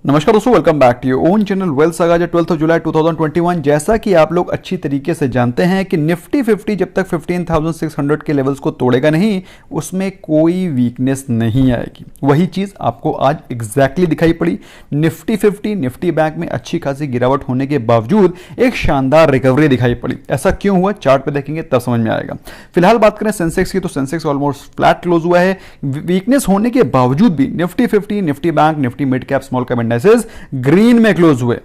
नमस्कार दोस्तों, welcome back to your own channel Wealth Saga. 12 जुलाई 2021। जैसा कि आप लोग अच्छी तरीके से जानते हैं कि निफ्टी 50 जब तक 15,600 के लेवल्स को तोड़ेगा नहीं, उसमें कोई वीकनेस नहीं आएगी। वही चीज़ आपको आज एग्जैक्टली दिखाई पड़ी। निफ्टी 50 निफ्टी बैंक में अच्छी खासी गिरावट होने के बावजूद एक शानदार रिकवरी दिखाई पड़ी। ऐसा क्यों हुआ, चार्ट पे देखेंगे तब समझ में आएगा। फिलहाल बात करें सेंसेक्स की, तो सेंसेक्स ऑलमोस्ट फ्लैट क्लोज हुआ है। वीकनेस होने के बावजूद भी Nifty 50, Nifty bank, Nifty mid cap, small cap green में क्लोज हुए।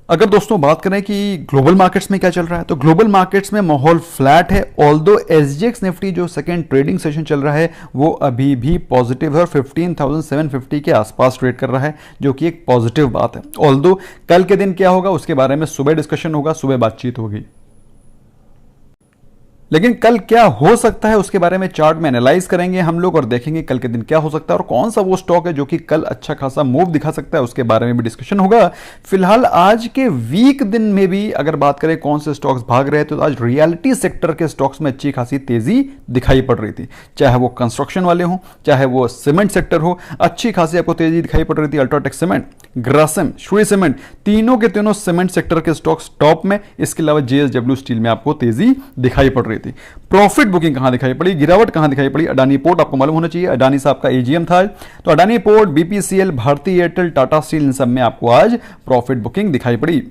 अगर दोस्तों बात करें कि ग्लोबल मार्केट्स में क्या चल रहा है, तो ग्लोबल मार्केट्स में माहौल फ्लैट है। ऑल्दो एसजीएक्स निफ्टी जो सेकेंड ट्रेडिंग सेशन चल रहा है वो अभी भी पॉजिटिव है और 15,750 के आसपास ट्रेड कर रहा है, जो कि एक पॉजिटिव बात है। ऑल्दो कल के दिन क्या होगा उसके बारे में सुबह डिस्कशन होगा, सुबह बातचीत होगी। लेकिन कल क्या हो सकता है उसके बारे में चार्ट में एनालाइज करेंगे हम लोग और देखेंगे कल के दिन क्या हो सकता है और कौन सा वो स्टॉक है जो कि कल अच्छा खासा मूव दिखा सकता है, उसके बारे में भी डिस्कशन होगा। फिलहाल आज के वीक दिन में भी अगर बात करें कौन से स्टॉक्स भाग रहे हैं, तो आज रियलिटी सेक्टर के स्टॉक्स में अच्छी खासी तेजी दिखाई पड़ रही थी। चाहे वो कंस्ट्रक्शन वाले हो, चाहे वो सीमेंट सेक्टर हो, अच्छी खासी आपको तेजी दिखाई पड़ रही थी। UltraTech cement, Grasim, Shri cement, तीनों के तीनों सीमेंट सेक्टर के स्टॉक्स टॉप में। इसके अलावा जेएसडब्ल्यू स्टील में आपको तेजी दिखाई पड़ रही थी। प्रॉफिट बुकिंग कहां दिखाई पड़ी, गिरावट कहां दिखाई पड़ी, अडानी पोर्ट आपको मालूम होना चाहिए। अडानी साहब का एजीएम था, तो Adani port, BPCL, Bharti Airtel, Tata steel, इन सब में आपको आज प्रॉफिट बुकिंग दिखाई पड़ी।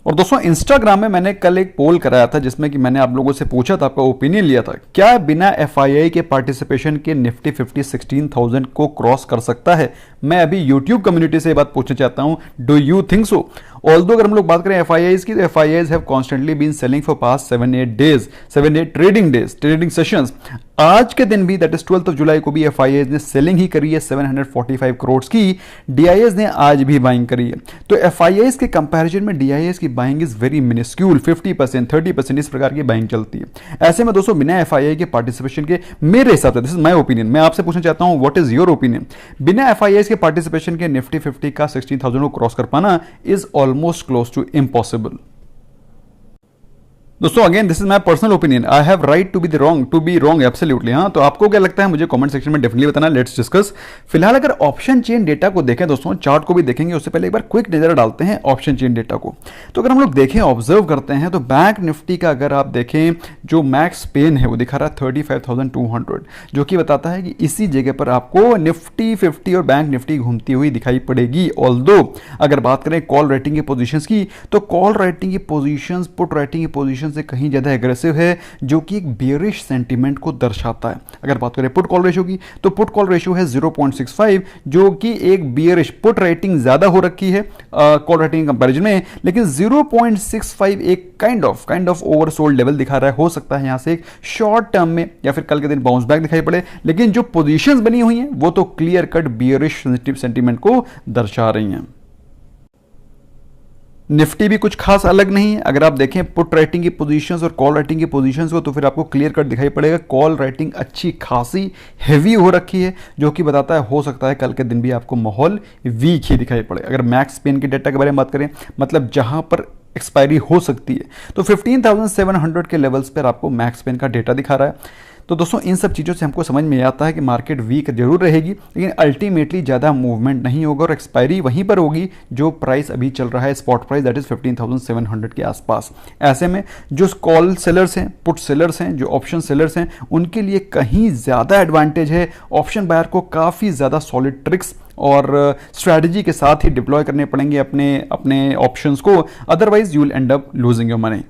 और दोस्तों इंस्टाग्राम में मैंने कल एक पोल कराया था जिसमें कि मैंने आप लोगों से पूछा था, आपका ओपिनियन लिया था, क्या बिना एफआईआई के पार्टिसिपेशन के निफ्टी 50 16,000 को क्रॉस कर सकता है। मैं अभी यूट्यूब कम्युनिटी से ये बात पूछना चाहता हूं, do you think so. Although अगर हम लोग बात करें एफआईआईज की, तो FIIs have constantly been selling for past 7-8 trading sessions. आज के दिन भी दैट इज 12 जुलाई को भी एफआईआईज ने सेलिंग ही करी है 745 करोड़ की। डीआईएस ने आज भी बाइंग करी है। तो एफआईआईज के कंपैरिजन में डीआईएस की बाइंग इज वेरी मिनिस्क्यूल, 50%, 30% इस प्रकार की बाइंग चलती है। ऐसे में दोस्तों बिना एफआईआई के पार्टिसिपेशन के, मेरे हिसाब से, दिस इज माय ओपिनियन, मैं आपसे पूछना चाहता हूं व्हाट इज योर ओपिनियन, बिना एफआईआई के पार्टिसिपेशन के निफ्टी 50 का 16,000 को क्रॉस कर पाना is almost close to impossible. दोस्तों again this is my personal opinion, I have right to be wrong absolutely. हाँ, तो आपको क्या लगता है मुझे कमेंट सेक्शन में डेफिनेटली बताना, लेट्स डिस्कस। फिलहाल अगर ऑप्शन चेन डेटा को देखें दोस्तों, चार्ट को भी देखेंगे उससे पहले एक बार क्विक नजर डालते हैं ऑप्शन चेन डेटा को। तो अगर हम लोग देखें, ऑब्जर्व करते हैं, तो बैंक निफ्टी का अगर आप देखें जो मैक्स पेन है वो दिखा रहा है 35,200, जो कि बताता है कि इसी जगह पर आपको निफ्टी 50 और बैंक निफ्टी घूमती हुई दिखाई पड़ेगी। ऑल्दो अगर बात करें कॉल राइटिंग की पोजीशंस की, तो कॉल राइटिंग की पोजीशंस पुट राइटिंग की पोजीशन से कहीं ज्यादा एग्रेसिव है, जो कि एक बेयरिश सेंटीमेंट को दर्शाता है। अगर बात करें पुट कॉल रेशियो की, तो पुट कॉल रेशियो है 0.65, जो कि एक बेयरिश, पुट राइटिंग ज्यादा हो रखी है कॉल राइटिंग कंपैरिजन में, लेकिन 0.65 एक काइंड ऑफ ओवरसोल्ड लेवल दिखा रहा है। हो सकता है यहां से एक शॉर्ट टर्म में या फिर कल के दिन बाउंस बैक दिखाई पड़े, लेकिन जो पोजीशंस बनी हुई हैं वो तो क्लियर कट बेयरिश सेंटीमेंट को दर्शा रही हैं। निफ्टी भी कुछ खास अलग नहीं है। अगर आप देखें पुट राइटिंग की पोजीशंस और कॉल राइटिंग की पोजीशंस को, तो फिर आपको क्लियर कट दिखाई पड़ेगा कॉल राइटिंग अच्छी खासी हैवी हो रखी है, जो कि बताता है हो सकता है कल के दिन भी आपको माहौल वीक ही दिखाई पड़े। अगर मैक्स पेन के डेटा के बारे में बात करें, मतलब जहां पर एक्सपायरी हो सकती है, तो 15,700 के लेवल्स पर आपको मैक्स पेन का डेटा दिखा रहा है। तो दोस्तों इन सब चीज़ों से हमको समझ में आता है कि मार्केट वीक जरूर रहेगी, लेकिन अल्टीमेटली ज़्यादा मूवमेंट नहीं होगा और एक्सपायरी वहीं पर होगी जो प्राइस अभी चल रहा है, स्पॉट प्राइस, दैट इज 15,700 के आसपास। ऐसे में जो कॉल सेलर्स हैं, पुट सेलर्स हैं, जो ऑप्शन सेलर्स हैं, उनके लिए कहीं ज़्यादा एडवांटेज है। ऑप्शन बायर को काफ़ी ज़्यादा सॉलिड ट्रिक्स और स्ट्रैटेजी के साथ ही डिप्लॉय करने पड़ेंगे अपने ऑप्शंस को, otherwise you will and up losing your money.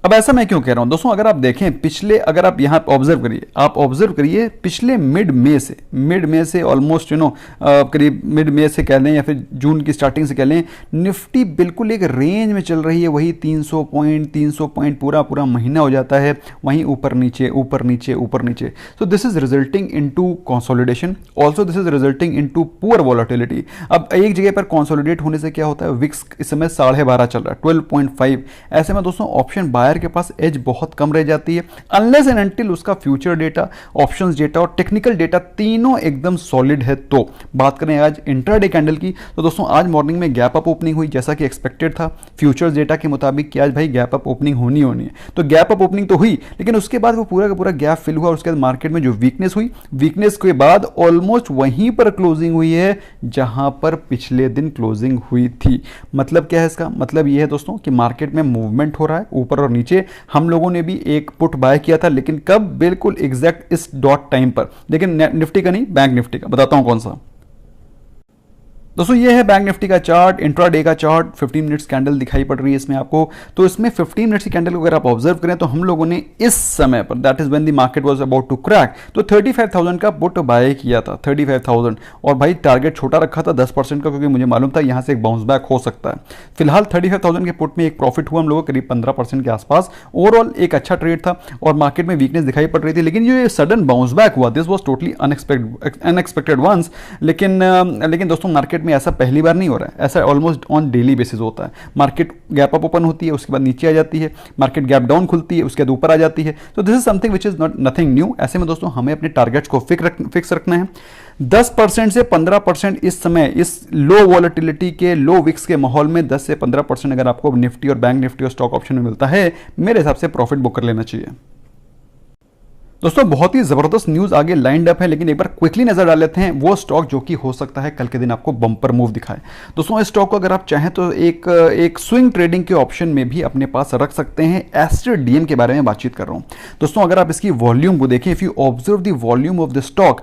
अब ऐसा मैं क्यों कह रहा हूं दोस्तों, अगर आप देखें पिछले, अगर आप यहां ऑब्जर्व करिए पिछले मिड में से ऑलमोस्ट करीब मिड में से कह लें या फिर जून की स्टार्टिंग से कह लें, निफ्टी बिल्कुल एक रेंज में चल रही है। वही 300 पॉइंट पूरा महीना हो जाता है, वहीं ऊपर नीचे। So this is resulting into consolidation, also this is resulting into poor volatility. अब एक जगह पर कंसोलिडेट होने से क्या होता है, विक्स इस समय 12.5 चल रहा है, 12.5। ऐसे में दोस्तों ऑप्शन बाय बायर के पास एज बहुत कम रह जाती है अनलेस एंड अनटिल उसका फ्यूचर डेटा, ऑप्शंस डेटा और टेक्निकल डेटा तीनों एकदम सॉलिड है। तो बात करें आज इंट्राडे कैंडल की, तो दोस्तों आज मॉर्निंग में गैप अप ओपनिंग हुई जैसा कि एक्सपेक्टेड था फ्यूचर्स डेटा के मुताबिक कि आज भाई गैप अप ओपनिंग होनी है। तो गैप अप ओपनिंग तो हुई, लेकिन उसके बाद वो पूरा का पूरा गैप फिल हुआ और उसके बाद मार्केट में जो वीकनेस हुई, वीकनेस के बाद ऑलमोस्ट वहीं पर क्लोजिंग हुई है जहां पर पिछले दिन क्लोजिंग हुई थी। मतलब क्या है इसका मतलब ये है दोस्तों कि मार्केट में मूवमेंट हो रहा है ऊपर और नीचे। हम लोगों ने भी एक पुट बाय किया था, लेकिन कब, बिल्कुल एग्जैक्ट इस डॉट टाइम पर, लेकिन निफ्टी का नहीं, बैंक निफ्टी का। बताता हूं कौन सा। दोस्तों ये है बैंक निफ्टी का चार्ट, इंट्राडे का चार्ट। 15 मिनट्स कैंडल दिखाई पड़ रही है इसमें आपको। तो इसमें 15 मिनट्स की कैंडल को अगर आप ऑब्जर्व करें तो हम लोगों ने इस समय पर, that is when the market was about to crack, तो 35,000 का पुट बाय किया था, 35,000। और भाई टारगेट छोटा रखा था 10% का, क्योंकि मुझे मालूम था यहां से एक बाउंस बैक हो सकता है। फिलहाल 35,000 के पुट में एक प्रॉफिट हुआ हम लोगों को करीब 15% के आसपास। ओवरऑल एक अच्छा ट्रेड था और मार्केट में वीकनेस दिखाई पड़ रही थी, लेकिन ये सडन बाउंस बैक हुआ, this was totally unexpected ones. लेकिन दोस्तों मार्केट में ऐसा पहली बार नहीं हो रहा है, ऐसा ऑलमोस्ट ऑन डेली बेसिस होता है। मार्केट गैप अप ओपन होती है, उसके बाद नीचे आ जाती है, मार्केट गैप डाउन खुलती है, उसके बाद ऊपर आ जाती है। तो this is something which is not nothing new. ऐसे में दोस्तों हमें अपने टारगेट्स को फिक्स रखना है। 10% से 15% इस समय, इस लो वॉलेटिलिटी के, लो विक्स के माहौल में 10 से 15% अगर आपको निफ्टी और बैंक निफ्टी और स्टॉक ऑप्शन में मिलता है, मेरे हिसाब से प्रॉफिट बुक कर लेना चाहिए। दोस्तों बहुत ही जबरदस्त न्यूज आगे लाइंड अप है, लेकिन एक बार क्विकली नजर डाल लेते हैं वो स्टॉक जो कि हो सकता है कल के दिन आपको बम्पर मूव दिखाए। दोस्तों इस स्टॉक को अगर आप चाहें तो एक स्विंग ट्रेडिंग के ऑप्शन में भी अपने पास रख सकते हैं। एस्टर डीएम के बारे में बातचीत कर रहा हूं दोस्तों। अगर आप इसकी वॉल्यूम को देखें, if you observe the volume of the stock,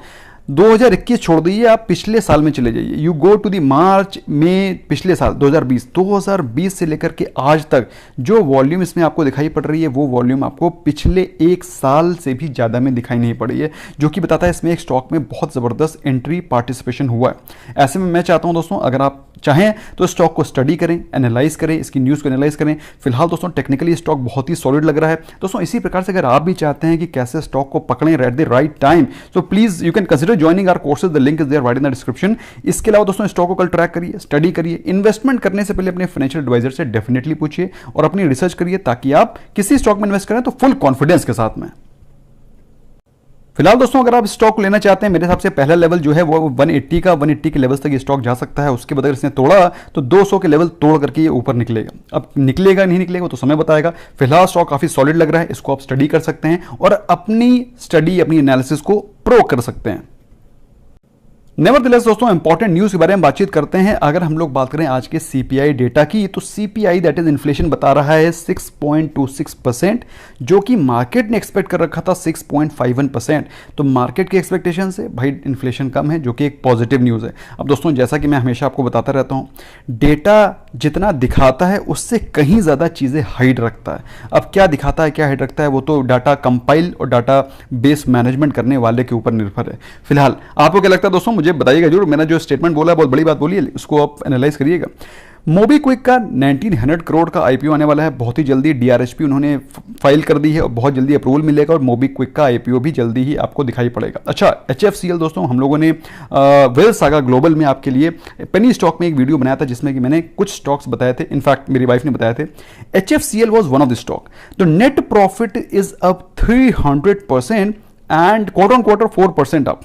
2021 छोड़ दीजिए, आप पिछले साल में चले जाइए, यू गो टू दी मार्च में पिछले साल 2020 से लेकर के आज तक जो वॉल्यूम इसमें आपको दिखाई पड़ रही है, वो वॉल्यूम आपको पिछले एक साल से भी ज़्यादा में दिखाई नहीं पड़ी है, जो कि बताता है इसमें एक स्टॉक में बहुत ज़बरदस्त एंट्री पार्टिसिपेशन हुआ है। ऐसे में मैं चाहता हूं दोस्तों अगर आप चाहें तो स्टॉक को स्टडी करें, एनालाइज करें, इसकी न्यूज़ को एनालाइज करें। फिलहाल दोस्तों टेक्निकली स्टॉक बहुत ही सॉलिड लग रहा है दोस्तों। इसी प्रकार से अगर आप भी चाहते हैं कि कैसे स्टॉक को पकड़ें एट द राइट टाइम, तो please you can consider joining our courses, the link is there right in the description. इसके अलावा दोस्तों स्टॉक को कल ट्रैक करिए, स्टडी करिए। इन्वेस्टमेंट करने से पहले अपने फाइनेंशियल एडवाइजर से डेफिनेटली पूछिए और अपनी रिसर्च करिए, ताकि आप किसी स्टॉक में इन्वेस्ट करें तो फुल कॉन्फिडेंस के साथ में। फिलहाल दोस्तों अगर आप स्टॉक लेना चाहते हैं, मेरे हिसाब से पहला लेवल जो है वो 180 के लेवल्स तक ये स्टॉक जा सकता है। उसके बाद अगर इसने तोड़ा तो 200 के लेवल तोड़ करके ये ऊपर निकलेगा। अब निकलेगा नहीं निकलेगा तो समय बताएगा। फिलहाल स्टॉक काफी सॉलिड लग रहा है, इसको आप स्टडी कर सकते हैं और अपनी स्टडी, अपनी एनालिसिस को प्रो कर सकते हैं। नेवरदलेस दोस्तों इंपॉर्टेंट न्यूज के बारे में बातचीत करते हैं। अगर हम लोग बात करें आज के सीपीआई डेटा की, तो सीपीआई दैट इज इन्फ्लेशन बता रहा है 6.26%, जो कि मार्केट ने एक्सपेक्ट कर रखा था 6.51%। तो मार्केट की एक्सपेक्टेशन से भाई इन्फ्लेशन कम है, जो कि एक पॉजिटिव न्यूज है। अब दोस्तों जैसा कि मैं हमेशा आपको बताता रहता हूं, डेटा जितना दिखाता है उससे कहीं ज्यादा चीजें हाइड रखता है। अब क्या दिखाता है क्या हाइड रखता है, वो तो डाटा कंपाइल और डाटा बेस मैनेजमेंट करने वाले के ऊपर निर्भर है। फिलहाल आपको क्या लगता है दोस्तों, मुझे बताइएगा जरूर। मैंने जो स्टेटमेंट बोला है बहुत बड़ी बात बोली है, उसको आप एनालाइज करिएगा। मोबीक्विक का 1900 करोड़ का आईपीओ आने वाला है बहुत ही जल्दी। डीआरएचपी उन्होंने फाइल कर दी है और बहुत जल्दी अप्रूवल मिलेगा और मोबीक्विक का आईपीओ भी जल्दी ही आपको दिखाई पड़ेगा। अच्छा, एचएफसीएल दोस्तों हम लोगों ने वेल्थ सागा ग्लोबल में आपके लिए पेनी स्टॉक में एक वीडियो बनाया था, जिसमें कि मैंने कुछ स्टॉक्स बताए थे, इनफैक्ट मेरी वाइफ ने बताए थे। HFCL was one of the stock. तो net profit is up 300% and quarter on quarter 4% up.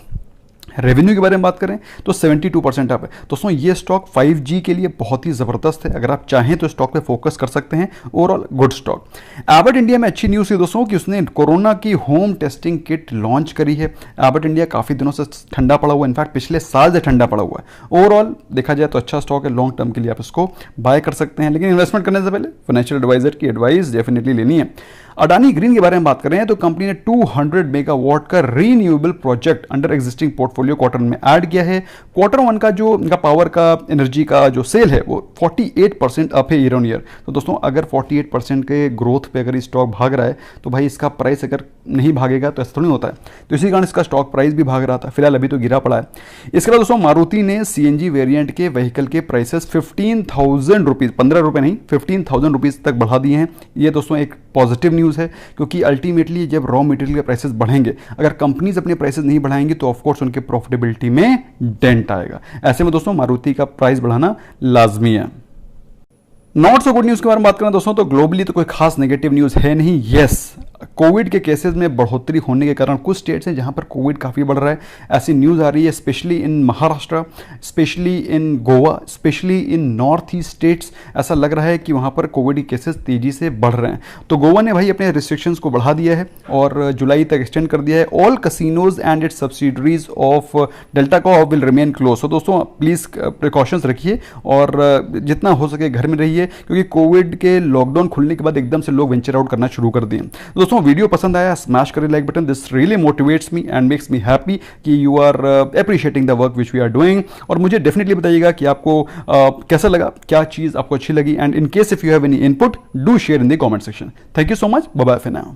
Revenue के बारे में बात करें तो 72% अप है। दोस्तों ये स्टॉक 5G के लिए बहुत ही जबरदस्त है। अगर आप चाहें तो स्टॉक पे फोकस कर सकते हैं। Overall good stock. Abbott India में अच्छी न्यूज़ है दोस्तों कि उसने कोरोना की होम टेस्टिंग किट लॉन्च करी है। एबट इंडिया काफ़ी दिनों से ठंडा पड़ा हुआ है, इनफैक्ट पिछले साल से ठंडा पड़ा हुआ है। ओवरऑल देखा जाए तो अच्छा स्टॉक है, लॉन्ग टर्म के लिए आप इसको बाय कर सकते हैं। लेकिन इन्वेस्टमेंट करने से पहले फाइनेंशियल एडवाइजर की एडवाइस डेफिनेटली लेनी है। अडानी ग्रीन के बारे में बात कर रहे हैं तो कंपनी ने 200 मेगावाट का renewable project under existing portfolio quarter में ऐड किया है। क्वार्टर वन का जो इनका पावर का एनर्जी का जो सेल है वो 48% अप है ईयर ऑन ईयर। तो दोस्तों अगर 48% के ग्रोथ पे अगर स्टॉक भाग रहा है तो भाई इसका प्राइस अगर नहीं भागेगा तो ऐसा थोड़ी होता है। तो इसी कारण इसका स्टॉक प्राइस भी भाग रहा था, फिलहाल अभी तो गिरा पड़ा है। इसके अलावा दोस्तों मारुति ने सीएनजी वेरिएंट के व्हीकल के प्राइसेस 15,000 रुपीज़, 15 रुपये नहीं 15,000 रुपीज़ तक बढ़ा दिए हैं। ये दोस्तों एक पॉजिटिव न्यूज़ है, क्योंकि अल्टीमेटली जब रॉ मटेरियल के प्राइसेस बढ़ेंगे, अगर कंपनीज अपने प्राइसेस नहीं बढ़ाएंगी तो ऑफकोर्स उनके प्रॉफिटेबिलिटी में डेंट आएगा। ऐसे में दोस्तों मारुति का प्राइस बढ़ाना लाजमी है। नॉट सो गुड न्यूज़ के बारे में बात करें दोस्तों, तो ग्लोबली तो कोई खास नेगेटिव न्यूज़ है नहीं। यस, कोविड के केसेस में बढ़ोतरी होने के कारण कुछ स्टेट्स हैं जहां पर कोविड काफ़ी बढ़ रहा है, ऐसी न्यूज़ आ रही है, specially in Maharashtra, specially in Goa, specially in north east states. ऐसा लग रहा है कि वहां पर कोविड के केसेस तेज़ी से बढ़ रहे हैं। तो गोवा ने भाई अपने रिस्ट्रिक्शंस को बढ़ा दिया है और जुलाई तक एक्सटेंड कर दिया है। All casinos and its subsidiaries of Delta Corp will remain close. तो दोस्तों प्लीज़ प्रिकॉशंस रखिए और जितना हो सके घर में रहिए, क्योंकि कोविड के लॉकडाउन खुलने के बाद एकदम से लोग वेंचर आउट करना शुरू कर दिए। दोस्तों वीडियो पसंद आया, स्मैश करें like button, this really motivates me and makes me happy कि you are appreciating the work which we are doing. और मुझे डेफिनेटली बताइएगा कि आपको कैसा लगा, क्या चीज़ आपको अच्छी लगी, and in case if you have any input do share in the comment section. Thank you so much, bye bye for now.